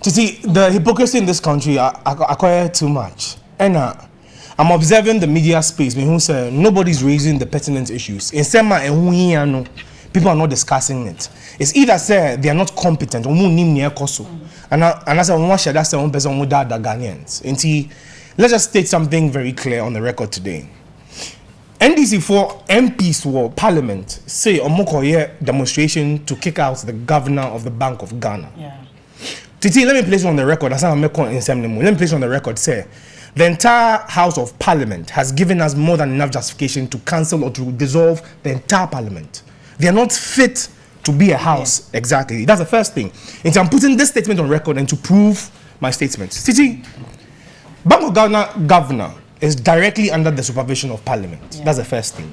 To see the hypocrisy in this country, I acquire too much. And I'm observing the media space. Who say nobody's raising the pertinent issues. In Sema and people are not discussing it. It's either say they are not competent or and I say that's the one person who died the Ghanaians. And let's just state something very clear on the record today. NDC for MPs for Parliament say Omokoye demonstration to kick out the governor of the Bank of Ghana. Yeah. Titi, let me place it on the record. Let me place it on the record. Say, the entire House of Parliament has given us more than enough justification to cancel or to dissolve the entire Parliament. They are not fit to be a house. Yeah. Exactly. That's the first thing. And so I'm putting this statement on record and to prove my statement. Titi, Bank of Ghana governor is directly under the supervision of Parliament. Yeah. That's the first thing.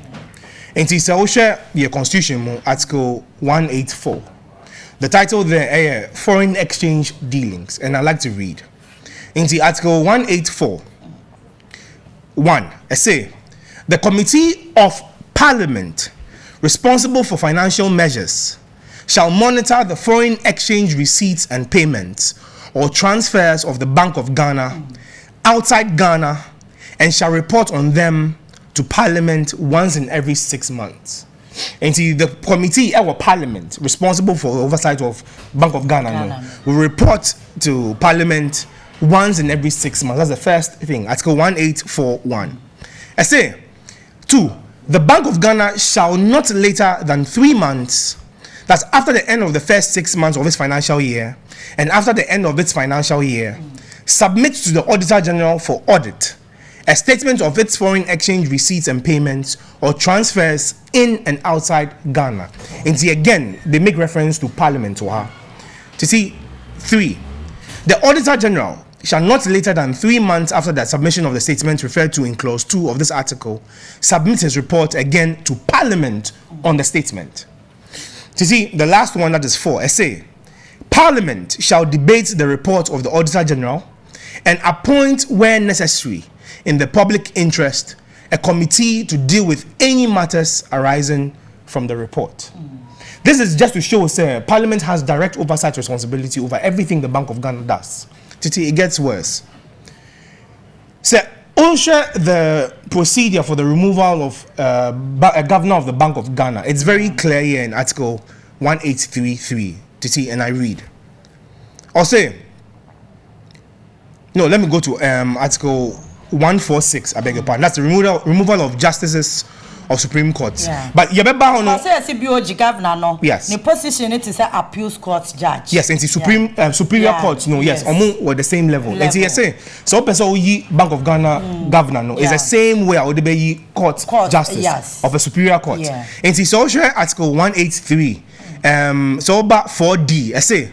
And so I'll share the Constitution, Article 184. The title there, Foreign Exchange Dealings, and I like to read. In the Article 184, 1, I say, the Committee of Parliament responsible for financial measures shall monitor the foreign exchange receipts and payments or transfers of the Bank of Ghana outside Ghana and shall report on them to Parliament once in every 6 months. And see, the committee or Parliament responsible for oversight of Bank of Ghana will report to Parliament once in every 6 months. That's the first thing. Article 1841. I say, 2. The Bank of Ghana shall not later than 3 months, that's after the end of the first 6 months of its financial year, and after the end of its financial year, submit to the Auditor General for audit a statement of its foreign exchange receipts and payments or transfers in and outside Ghana. And see, again, they make reference to Parliament or her. To see, 3. The Auditor General shall not later than 3 months after the submission of the statement referred to in clause 2 of this article submit his report again to Parliament on the statement. To see, the last one, that is 4. I say, Parliament shall debate the report of the Auditor General and appoint, where necessary, in the public interest, a committee to deal with any matters arising from the report. This is just to show, sir, Parliament has direct oversight responsibility over everything the Bank of Ghana does. Titi, it gets worse. Sir, OSHA, the procedure for the removal of a governor of the Bank of Ghana, it's very clear here in Article 1833. Titi, and I read. I'll say, no, let me go to Article 146, I beg your pardon. That's the removal of justices of Supreme Court. Yeah. But you remember how no? Say BOG governor no. Yes. The position it is a appeals court judge. Yes, and the superior court no. Yes, almost were the same level. And you say so person who Bank of Ghana governor no is the same way or the court justice of a superior court. Yeah. And it's also Article 183. So about 4D. I say,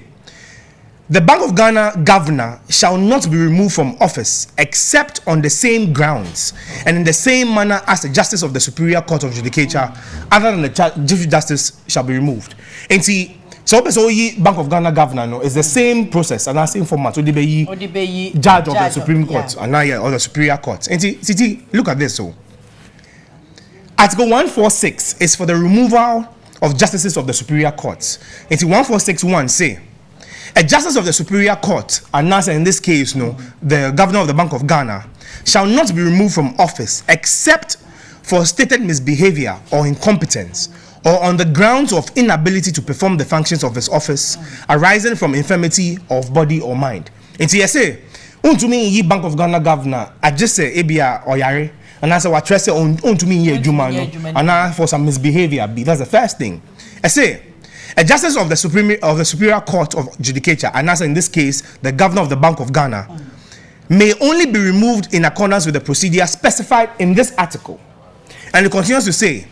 the Bank of Ghana governor shall not be removed from office except on the same grounds and in the same manner as the justice of the Superior Court of Judicature, other than the Chief Justice shall be removed. And see, so Bank of Ghana governor no is the same process and the same format. So the judge of the Supreme Court and now or the Superior Court. And see, look at this. So Article 146 is for the removal of justices of the Superior Courts. And 146(1) say, a justice of the Superior Court, and in this case, the governor of the Bank of Ghana, shall not be removed from office except for stated misbehavior or incompetence, or on the grounds of inability to perform the functions of his office arising from infirmity of body or mind. And so say, to me, Bank of Ghana governor, I just say Ebia or Yare, and I say what trust to me here, Jumano, and I for some misbehavior. That's the first thing. I say, a justice of the Superior Court of Judicature, and as in this case, the governor of the Bank of Ghana, may only be removed in accordance with the procedure specified in this article. And it continues to say,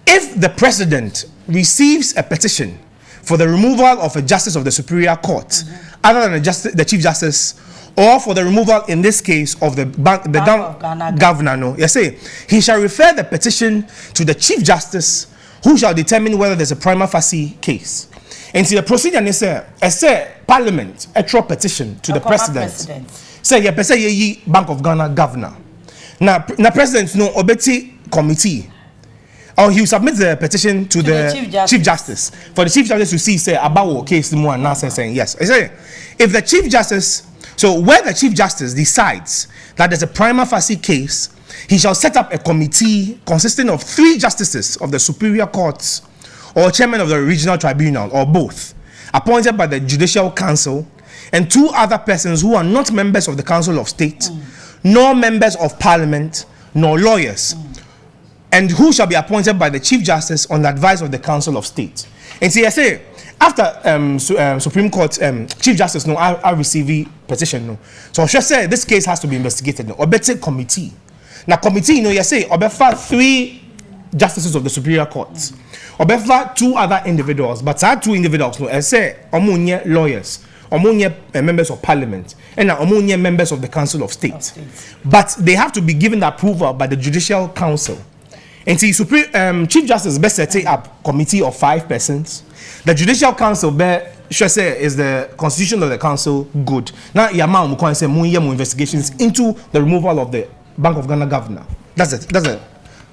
if the president receives a petition for the removal of a justice of the Superior Court, other than the Chief Justice, or for the removal in this case of the governor, he shall refer the petition to the Chief Justice, who shall determine whether there's a prima facie case. And see the procedure is say Parliament a throw petition to the president. Say Bank of Ghana governor. Now president no obeti committee or he will submit the petition to the Chief Justice. For the Chief Justice to see, say, about what case more and now saying yes. I say, if the Chief Justice, so where the Chief Justice decides that there's a prima facie case, he shall set up a committee consisting of 3 justices of the Superior Courts or chairman of the Regional Tribunal, or both, appointed by the Judicial Council, and 2 other persons who are not members of the Council of State, nor members of Parliament, nor lawyers, and who shall be appointed by the Chief Justice on the advice of the Council of State. And see, I say, after Supreme Court Chief Justice no, I receive petition no, so I should say this case has to be investigated no, or better committee. Now committee, you know, you say, or better 3 justices of the Superior Courts, or better 2 other individuals, but that 2 individuals no, I say, omunye lawyers, omunye members of Parliament, and omunye members of the Council of State. But they have to be given the approval by the Judicial Council. And see, Chief Justice best set up committee of 5 persons. The Judicial Council should say is the constitution of the council good. Now Yama Mukwan say more investigations into the removal of the Bank of Ghana governor. That's it.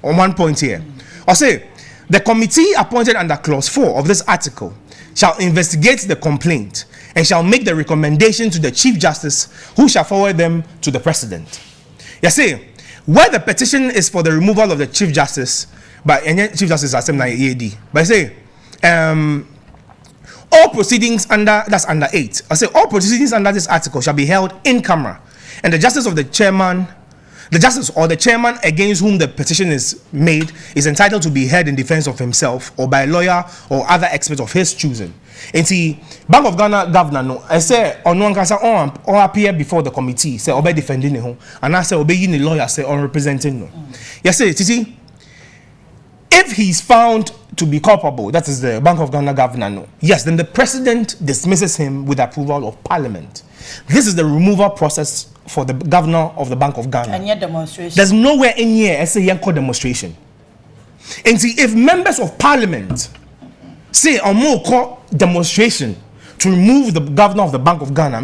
On one point here. I say the committee appointed under clause 4 of this article shall investigate the complaint and shall make the recommendation to the Chief Justice, who shall forward them to the President. You see, where the petition is for the removal of the Chief Justice, but Chief Justice is under EAD. But I say, all proceedings under 8. I say all proceedings under this article shall be held in camera, and the justice of the chairman, the justice or the chairman against whom the petition is made is entitled to be heard in defense of himself or by a lawyer or other expert of his choosing. And see, Bank of Ghana governor no, I say Onua can or appear before the committee, say obey defending him, and I say obey you the lawyer say on representing no. Yes, say Titi, if he's found to be culpable, that is the Bank of Ghana governor no, yes, then the President dismisses him with approval of Parliament. This is the removal process for the governor of the Bank of Ghana. And yet demonstration. There's nowhere in here I say called demonstration. And see, if members of Parliament say a more call demonstration to remove the governor of the Bank of Ghana,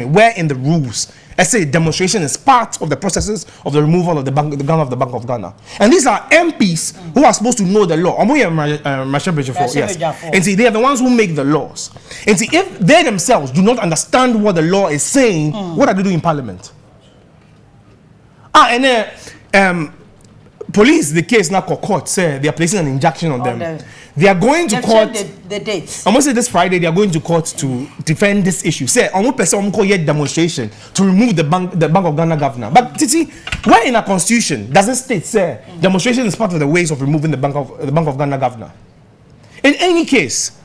where in the rules I say demonstration is part of the processes of the removal of the governor of the Bank of Ghana. And these are MPs who are supposed to know the law. Yes. And see, they are the ones who make the laws. And see, if they themselves do not understand what the law is saying, what are they doing in Parliament? And then police, the case now court say they are placing an injunction on them. They are going to court. The dates. I'm going to say this Friday they are going to court to defend this issue. Say, I'm going to call yet demonstration to remove the Bank of Ghana governor. But Titi, where in a constitution does it state say demonstration is part of the ways of removing the Bank of Ghana governor? In any case,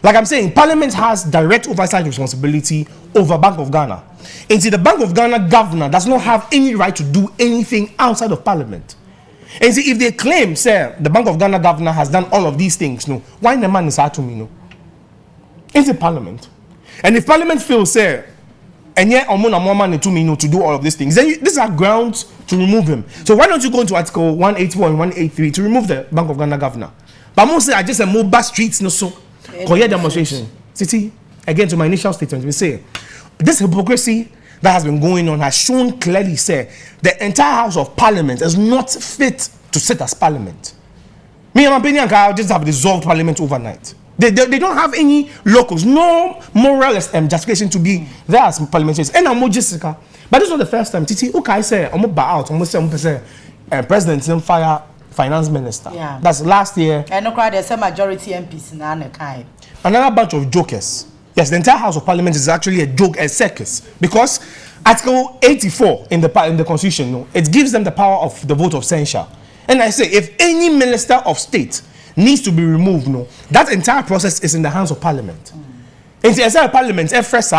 like I'm saying, Parliament has direct oversight responsibility over Bank of Ghana. And see, the Bank of Ghana governor does not have any right to do anything outside of Parliament. And see, if they claim, say, the Bank of Ghana governor has done all of these things, no, why the man is hard to me, no? It's a Parliament. And if Parliament feels, say, and yet more money to me, no, to do all of these things, then these are grounds to remove him. So why don't you go into Article 181 and 183 to remove the Bank of Ghana governor? But I'm going to say, I just said, mobile streets, no, so, demonstration. City, again, to my initial statement, we say, this hypocrisy that has been going on has shown clearly, say, the entire House of Parliament is not fit to sit as Parliament. Me and my opinion, I'll just have dissolved Parliament overnight. They don't have any locals, no moral justification to be there as parliamentarians. And I'm more Jessica. But this is not the first time. Titi, okay, I say, I'm bow out. I'm say, President didn't fire Finance Minister. Yeah. That's last year. And no crowd, there's a majority MPs in Anakai. Another bunch of jokers. Yes, the entire House of Parliament is actually a joke, a circus, because Article 84 in the Constitution, no, it gives them the power of the vote of censure. And I say, if any minister of state needs to be removed, no, that entire process is in the hands of Parliament. In the entire Parliament, first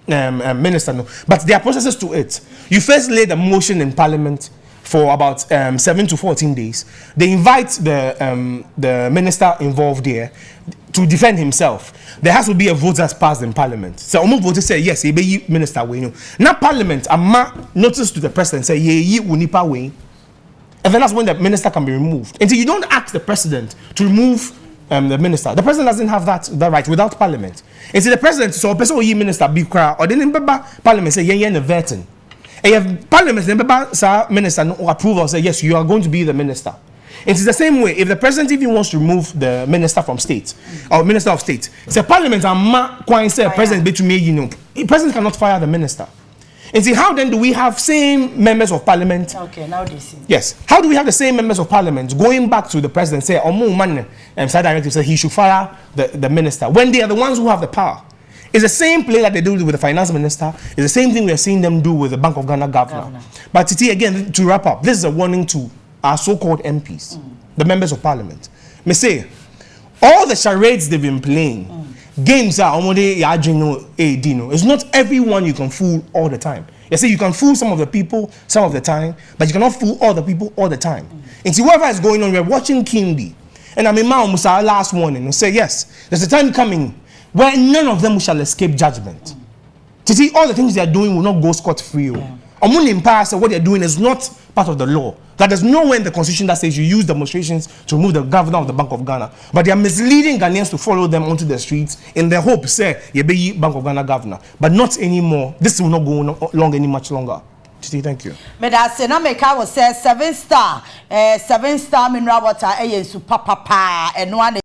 minister, no, but there are processes to it. You first lay the motion in Parliament for about 7 to 14 days. They invite the minister involved there to defend himself. There has to be a vote that's passed in Parliament. So almost voters say yes, he be minister way. Now Parliament, notice to the president say ye unipa way, and then that's when the minister can be removed. Until you don't ask the president to remove the minister, the president doesn't have that right without Parliament. Until the president so person ye minister be cry or then Parliament say ye vetting. And if Parliament then minister no approval say yes, you are going to be the minister. It is the same way if the president even wants to remove the minister from state or minister of state. It's a parliament and ma say president between me, the president cannot fire the minister. And see, how then do we have same members of parliament? Okay, now they see. Yes. How do we have the same members of parliament going back to the president say, Omo man, side directive said he should fire the minister when they are the ones who have the power? It's the same play that they do with the finance minister. It's the same thing we are seeing them do with the Bank of Ghana governor. But Titi, again, to wrap up, this is a warning to our so-called MPs, the members of parliament. Me say, all the charades they've been playing, games are it's not everyone you can fool all the time. You see, you can fool some of the people some of the time, but you cannot fool all the people all the time. And see, whatever is going on, we're watching Kindi. And I mean, our last warning, and say, yes, there's a time coming where none of them shall escape judgment. To see, all the things they are doing will not go scot-free. What they're doing is not part of the law. That there's nowhere in the constitution that says you use demonstrations to remove the governor of the Bank of Ghana. But they are misleading Ghanaians to follow them onto the streets in the hope, say, you be Bank of Ghana governor. But not anymore. This will not go long any much longer. Thank you. Medase na meka was say 7 star mineral water super papa and one